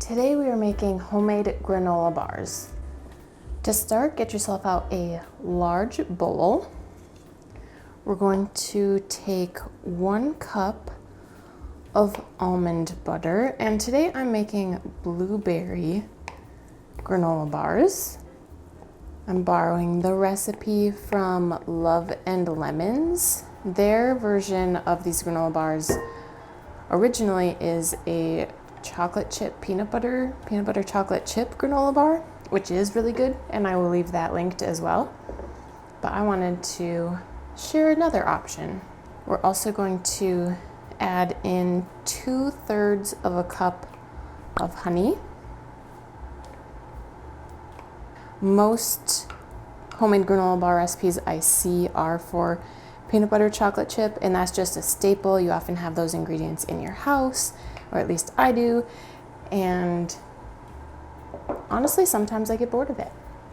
Today we are making homemade granola bars. To start, get yourself out a large bowl. We're going to take 1 cup of almond butter, and today I'm making blueberry granola bars. I'm borrowing the recipe from Love and Lemons. Their version of these granola bars originally is a chocolate chip peanut butter chocolate chip granola bar, which is really good, and I will leave that linked as well. But I wanted to share another option. We're also going to add in 2/3 of a cup of honey. Most homemade granola bar recipes I see are for peanut butter chocolate chip, and that's just a staple. You often have those ingredients in your house, or at least I do, and honestly, sometimes I get bored of it.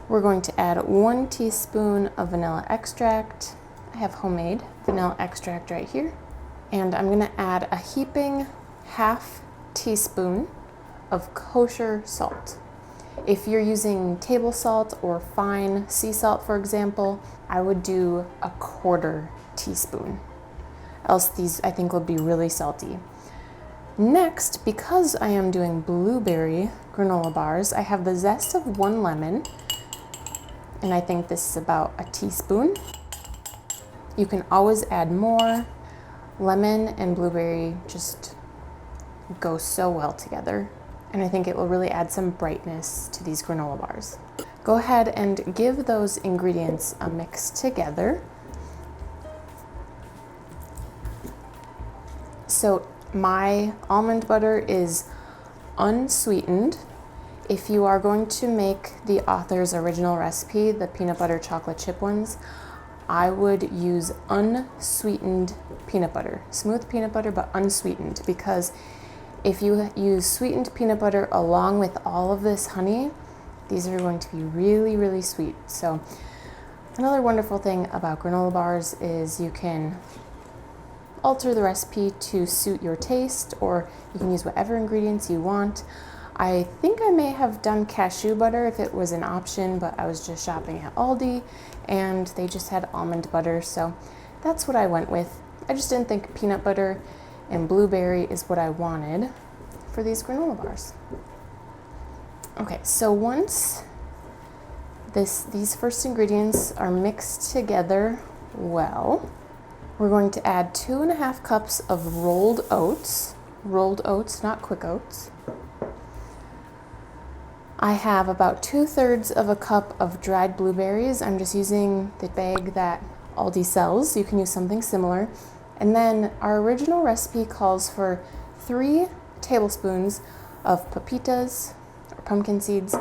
We're going to add 1 teaspoon of vanilla extract. I have homemade vanilla extract right here. And I'm gonna add a heaping 1/2 teaspoon of kosher salt. If you're using table salt or fine sea salt, for example, I would do a 1/4 teaspoon. Else these, I think, will be really salty. Next, because I am doing blueberry granola bars, I have the zest of 1 lemon, and I think this is about a teaspoon. You can always add more. Lemon and blueberry just go so well together, and I think it will really add some brightness to these granola bars. Go ahead and give those ingredients a mix together. So my almond butter is unsweetened. If you are going to make the author's original recipe, the peanut butter chocolate chip ones, I would use unsweetened peanut butter, smooth peanut butter, but unsweetened, because if you use sweetened peanut butter along with all of this honey, these are going to be really, really sweet. So another wonderful thing about granola bars is you can alter the recipe to suit your taste, or you can use whatever ingredients you want. I think I may have done cashew butter if it was an option, but I was just shopping at Aldi and they just had almond butter, so that's what I went with. I just didn't think peanut butter and blueberry is what I wanted for these granola bars. Okay, so once these first ingredients are mixed together well, we're going to add 2.5 cups of rolled oats, not quick oats. I have about 2/3 of a cup of dried blueberries. I'm just using the bag that Aldi sells. You can use something similar. And then our original recipe calls for 3 tablespoons of pepitas or pumpkin seeds.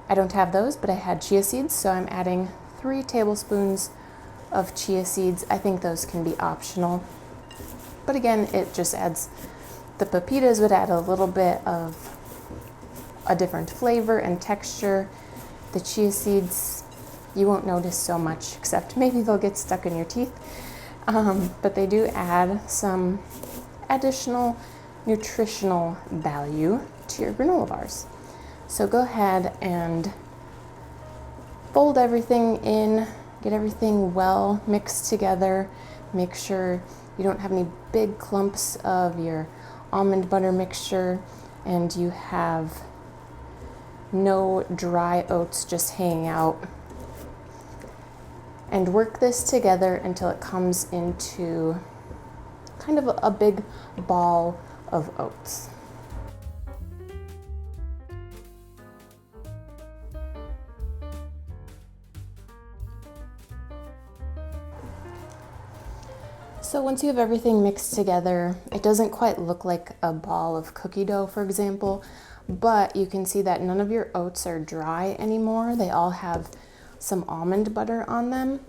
I don't have those, but I had chia seeds, so I'm adding 3 tablespoons of chia seeds. I think those can be optional. But again, it just adds, the pepitas would add a little bit of a different flavor and texture. The chia seeds, you won't notice so much, except maybe they'll get stuck in your teeth. But they do add some additional nutritional value to your granola bars. So go ahead and fold everything in, get everything well mixed together. Make sure you don't have any big clumps of your almond butter mixture, and you have no dry oats just hanging out. And work this together until it comes into kind of a big ball of oats. So once you have everything mixed together, it doesn't quite look like a ball of cookie dough, for example, but you can see that none of your oats are dry anymore. They all have some almond butter on them.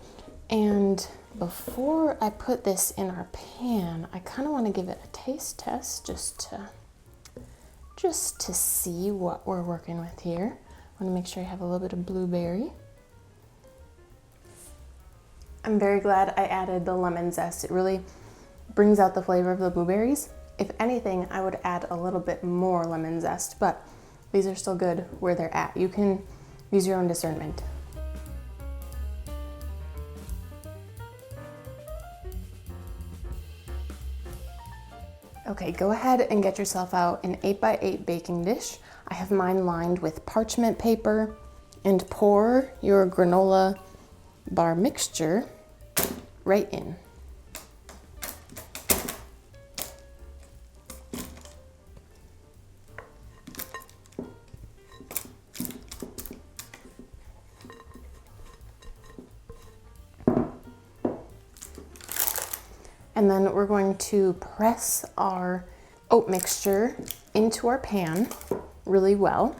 And before I put this in our pan, I kind of want to give it a taste test just to see what we're working with here. I want to make sure I have a little bit of blueberry. I'm very glad I added the lemon zest. It really brings out the flavor of the blueberries. If anything, I would add a little bit more lemon zest, but these are still good where they're at. You can use your own discernment. Okay, go ahead and get yourself out an 8x8 baking dish. I have mine lined with parchment paper, and pour your granola bar mixture right in. And then we're going to press our oat mixture into our pan really well.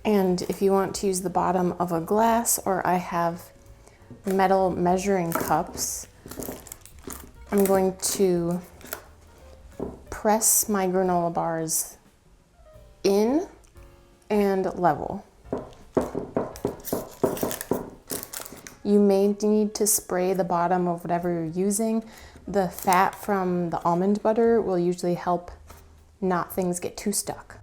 And if you want to use the bottom of a glass, or I have metal measuring cups, I'm going to press my granola bars in and level. You may need to spray the bottom of whatever you're using. The fat from the almond butter will usually help not things get too stuck.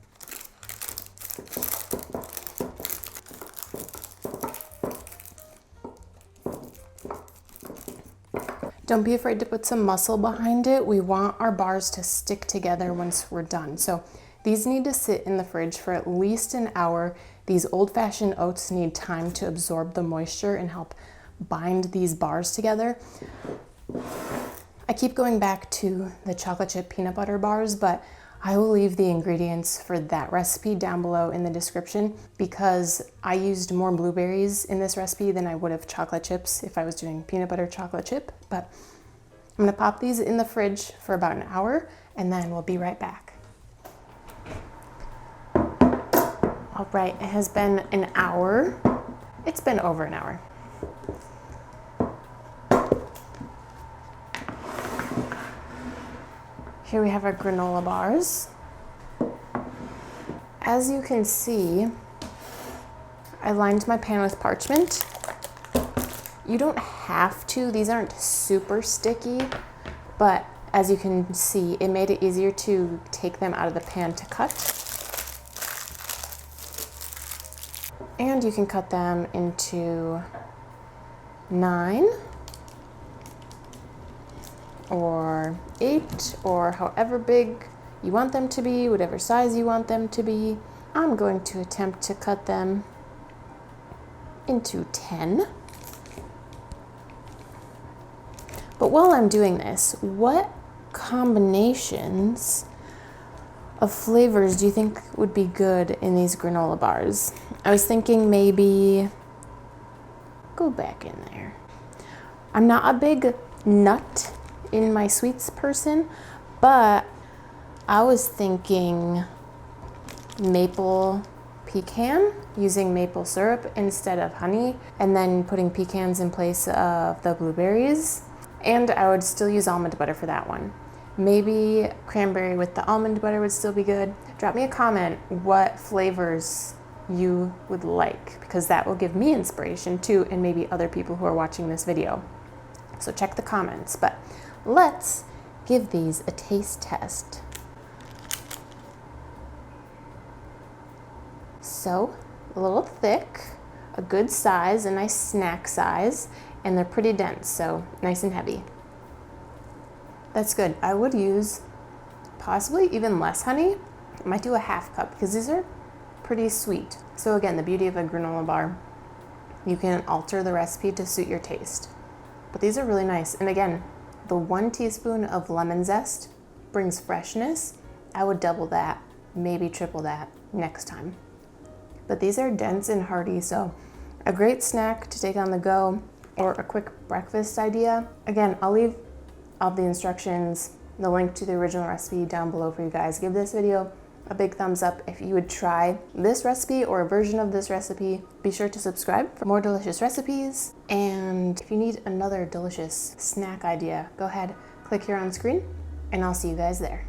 Don't be afraid to put some muscle behind it. We want our bars to stick together once we're done. So these need to sit in the fridge for at least an hour. These old-fashioned oats need time to absorb the moisture and help bind these bars together. I keep going back to the chocolate chip peanut butter bars, but I will leave the ingredients for that recipe down below in the description because I used more blueberries in this recipe than I would have chocolate chips if I was doing peanut butter chocolate chip. But I'm gonna pop these in the fridge for about an hour and then we'll be right back. All right, it has been an hour. It's been over an hour. Here we have our granola bars. As you can see, I lined my pan with parchment. You don't have to, these aren't super sticky, but as you can see, it made it easier to take them out of the pan to cut. And you can cut them into 9 or 8 or however big you want them to be, whatever size you want them to be. I'm going to attempt to cut them into 10. But while I'm doing this, what combinations of flavors do you think would be good in these granola bars? I was thinking maybe, go back in there. I'm not a big nut in my sweets person, but I was thinking maple pecan, using maple syrup instead of honey, and then putting pecans in place of the blueberries. And I would still use almond butter for that one. Maybe cranberry with the almond butter would still be good. Drop me a comment what flavors you would like, because that will give me inspiration too, and maybe other people who are watching this video. So check the comments, but let's give these a taste test. So, a little thick, a good size, a nice snack size, and they're pretty dense, so nice and heavy. That's good. I would use possibly even less honey. I might do a half cup because these are pretty sweet. So again, the beauty of a granola bar, you can alter the recipe to suit your taste. But these are really nice. And again, the 1 teaspoon of lemon zest brings freshness. I would double that, maybe triple that next time. But these are dense and hearty, so a great snack to take on the go or a quick breakfast idea. Again, I'll leave all the instructions, the link to the original recipe down below for you guys. Give this video a big thumbs up if you would try this recipe or a version of this recipe. Be sure to subscribe for more delicious recipes. And if you need another delicious snack idea, go ahead, click here on screen, and I'll see you guys there.